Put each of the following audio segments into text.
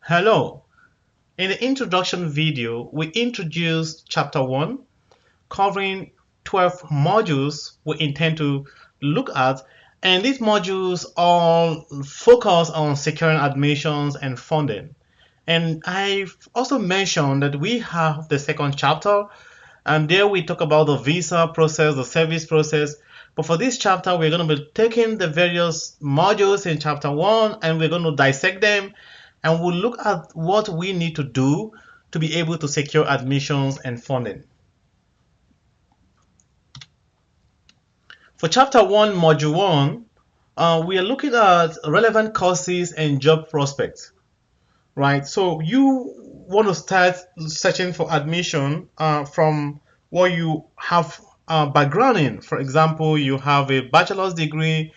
Hello. In the introduction video, we introduced Chapter 1, covering 12 modules we intend to look at, and these modules all focus on securing admissions and funding. And I've also mentioned that we have the second chapter, and there we talk about the visa process, the service process. But for this chapter, we're going to be taking the various modules in Chapter 1 and we're going to dissect them, and we'll look at what we need to do to be able to secure admissions and funding. For Chapter 1, Module 1, we are looking at relevant courses and job prospects, right? So you want to start searching for admission from what you have background in. For example, you have a bachelor's degree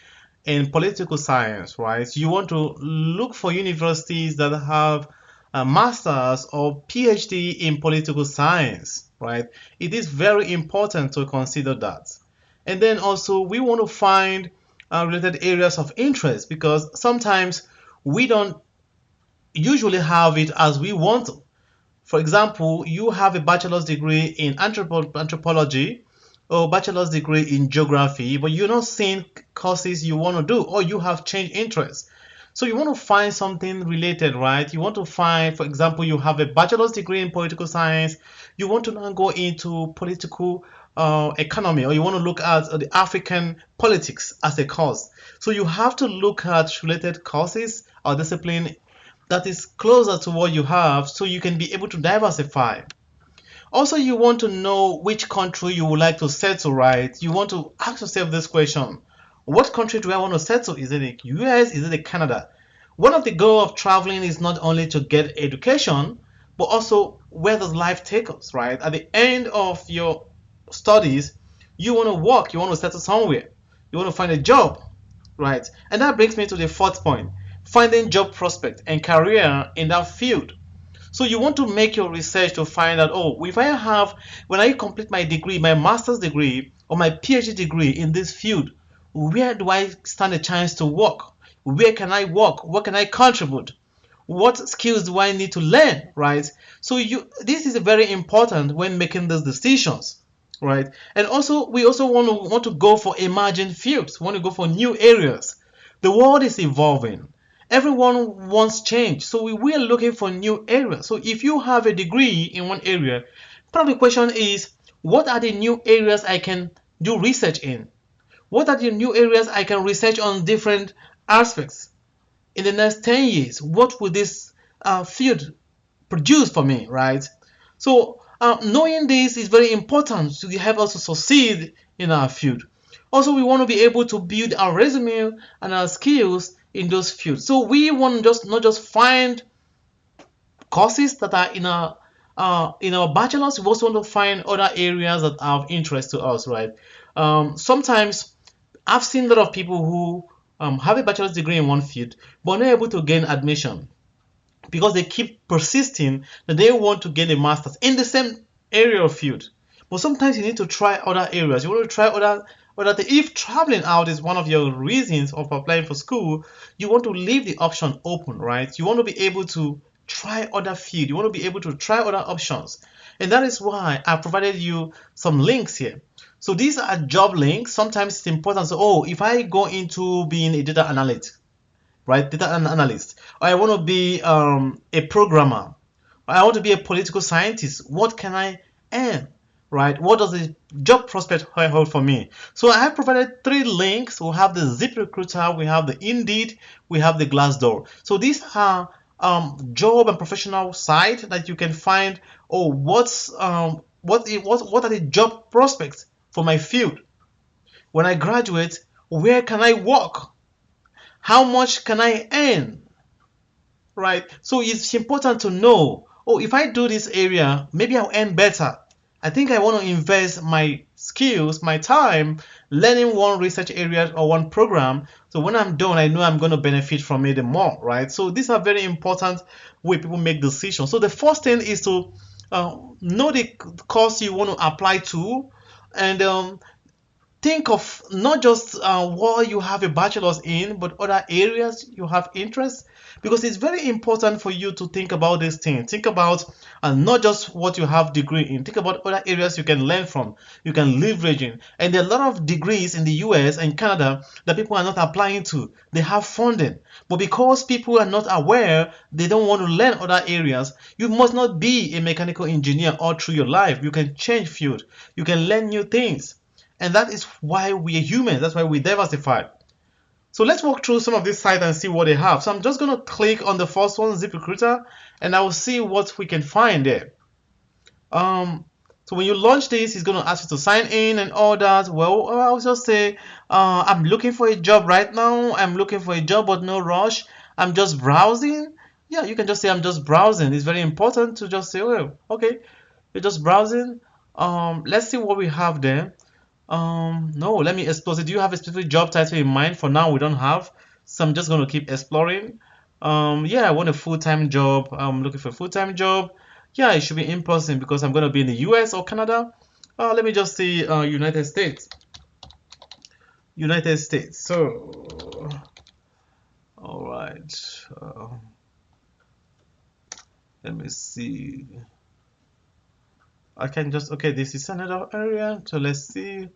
in political science, right? You want to look for universities that have a master's or PhD in political science, right? It is very important to consider that. And then also we want to find related areas of interest, because sometimes we don't usually have it as we want to. For example, you have a bachelor's degree in anthropology or bachelor's degree in geography, but you're not seeing courses you want to do, or you have changed interests. So you want to find something related, right? You want to find, for example, you have a bachelor's degree in political science. You want to now go into political economy, or you want to look at the African politics as a course. So you have to look at related courses or discipline that is closer to what you have, so you can be able to diversify. Also, you want to know which country you would like to settle, right? You want to ask yourself this question: what country do I want to settle? Is it the US? Is it the Canada? One of the goals of traveling is not only to get education, but also where does life take us, right? At the end of your studies, you want to work, you want to settle somewhere, you want to find a job, right? And that brings me to the fourth point: finding job prospect and career in that field. So you want to make your research to find out, oh, if I have, when I complete my degree, my master's degree or my PhD degree in this field, where do I stand a chance to work? Where can I work? What can I contribute? What skills do I need to learn, right? So this is very important when making these decisions, right? And also we also want to go for emerging fields. We want to go for new areas. The world is evolving. Everyone wants change, so we are looking for new areas. So if you have a degree in one area, part of the question is, what are the new areas I can do research in? What are the new areas I can research on different aspects? In the next 10 years, what will this field produce for me, right? So knowing this is very important to help us to succeed in our field. Also, we want to be able to build our resume and our skills in those fields. So we want to just not just find courses that are in our bachelor's. We also want to find other areas that are of interest to us, right? Sometimes I've seen a lot of people who have a bachelor's degree in one field but not able to gain admission because they keep persisting that they want to gain a master's in the same area of field. But sometimes you need to try other areas. You want to try other things. If traveling out is one of your reasons of applying for school, you want to leave the option open, right? You want to be able to try other field. You want to be able to try other options. And that is why I provided you some links here. So these are job links. Sometimes it's important. So, oh, if I go into being a data analyst, right? Data analyst. Or I want to be a programmer. Or I want to be a political scientist. What can I earn? Right? What does the job prospect hold for me? So I have provided 3 links. We have the ZipRecruiter, we have the Indeed, we have the Glassdoor. So these are job and professional sites that you can find. Oh, what are the job prospects for my field? When I graduate, where can I work? How much can I earn? Right? So it's important to know, oh, if I do this area, maybe I'll earn better. I think I want to invest my skills, my time, learning one research area or one program. So when I'm done, I know I'm going to benefit from it more, right? So these are very important way people make decisions. So the first thing is to know the course you want to apply to, and think of not just what you have a bachelor's in, but other areas you have interest, because it's very important for you to think about this thing. Think about not just what you have degree in. Think about other areas you can learn from, you can leverage in. And there are a lot of degrees in the US and Canada that people are not applying to. They have funding, but because people are not aware, they don't want to learn other areas. You must not be a mechanical engineer all through your life. You can change field, you can learn new things. And that is why we are humans. That's why we diversify. So let's walk through some of these sites and see what they have. So I'm just going to click on the first one, ZipRecruiter, and I will see what we can find there. So when you launch this, it's going to ask you to sign in and all that. Well, I'll just say, I'm looking for a job right now. I'm looking for a job, but no rush. I'm just browsing. Yeah, you can just say I'm just browsing. It's very important to just say, oh, okay, you're just browsing. Let's see what we have there. No, let me explore. So do you have a specific job title in mind? For now, we don't have. So I'm just going to keep exploring. Yeah, I want a full-time job. I'm looking for a full-time job. Yeah, it should be in person because I'm going to be in the US or Canada. Let me just see United States. United States. So, all right. Let me see. I can just, okay, this is another area. So let's see.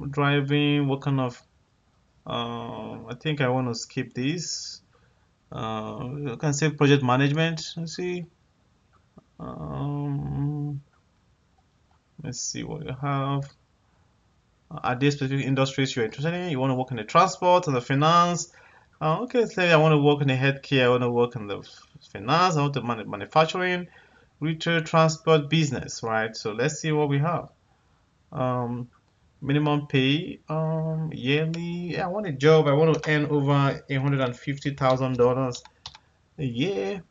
Driving, what kind of I think I want to skip this. You can say project management. Let's see. Let's see what you have. Are there specific industries you're interested in? You want to work in the transport and the finance? Okay, say I want to work in the healthcare. I want to work in the finance. I want to manufacturing, retail, transport, business. Right. So let's see what we have. Minimum pay, yearly. Yeah, I want a job. I want to earn over $150,000 a year,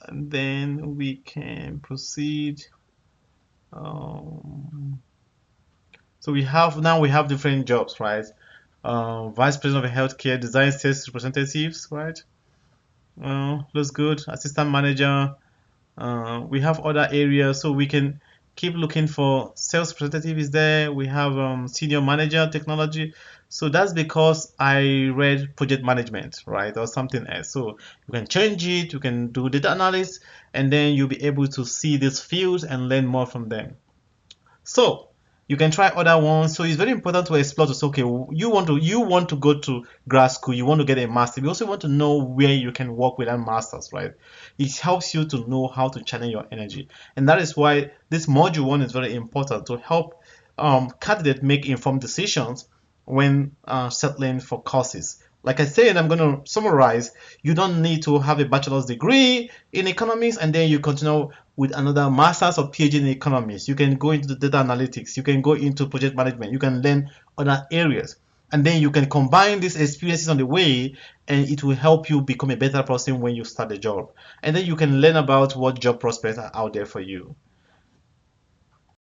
and then we can proceed. So we have different jobs, right? Vice President of Healthcare, Design Sales Representatives, right? Looks good. Assistant Manager. We have other areas, so we can keep looking for sales representative is there. We have senior manager technology. So that's because I read project management, right, or something else. So you can change it, you can do data analysis, and then you'll be able to see these fields and learn more from them. So you can try other ones. So it's very important to explore to say, okay, you want to go to grad school, you want to get a master. You also want to know where you can work with that masters, right? It helps you to know how to channel your energy, and that is why this module one is very important to help candidates make informed decisions when settling for courses. Like I said, I'm going to summarize. You don't need to have a bachelor's degree in economics and then you continue with another master's or PhD in economics. You can go into the data analytics. You can go into project management. You can learn other areas. And then you can combine these experiences on the way and it will help you become a better person when you start the job. And then you can learn about what job prospects are out there for you.